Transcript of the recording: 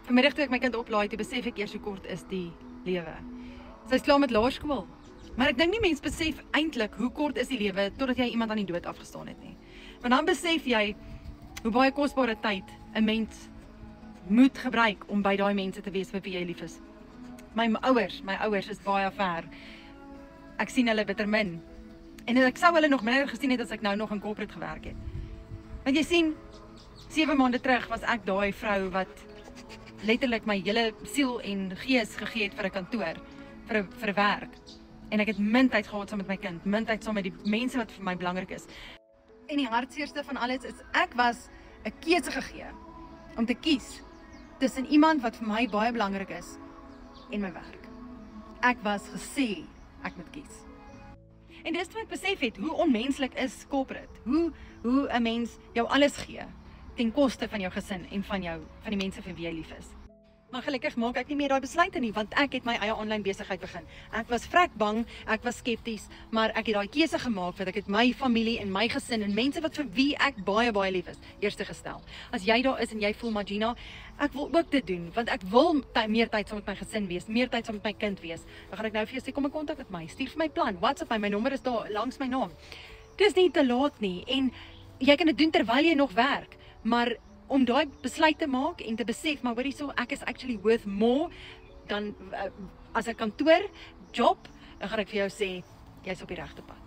Vanmiddag toe ek my kind oplaai, toe besef ek eers hoe kort is die lewe. Sy is klaar met laerskool. Maar ek dink nie mens besef eintlik hoe kort is die lewe totdat jy iemand aan die dood afgestaan het nie. Want dan besef jy hoe baie kosbare tyd 'n mens moet gebruik om by daai mense te wees vir wie jy lief is. My ouers is baie ver. Ek sien hulle bitter min. En ek sou hulle nog minder gesien het as ek nou nog in corporate gewerk het. Want jy sien, 7 maande terug was ek daai vrou wat letterlik my hele siel en gees gegee het vir 'n kantoor, vir 'n werk. En ek het min tyd gehad saam met my kind, min tyd saam met die mense wat vir my belangrik is. En die hartseerste van alles is, ek was 'n keuse gegee om te kies tussen iemand wat vir my baie belangrik is en my werk. Ek was gesê, ek moet kies. En dis toe ek besef het, hoe onmenslik is corporate, hoe 'n mens jou alles gee, ten koste van jou gesin en van die mense vir wie jy lief is. Maar gelukkig maak ek nie meer daai besluite nie, want ek het my eie aanlyn besigheid begin. Ek was vrek bang, ek was skepties, maar ek het daai keuse gemaak, want ek het my familie en my gesin en mense wat vir wie ek baie lief is, eerste gestel. As jy daar is en jy voel, Magina, ek wil ook dit doen, want ek wil meer tyd saam met my gesin wees, meer tyd saam met my kind wees, dan gaan ek nou vir jou sê, kom in kontak met my, stuur vir my plan, WhatsApp my nommer is daar langs my naam. Dis nie te laat nie, en jy kan dit doen terwyl jy nog werk, maar om daai besluit te maak en te besef, maar hoorie so, ek is actually worth more dan as 'n kantoor job, dan gaan ek vir jou sê, jy's op die regte pad.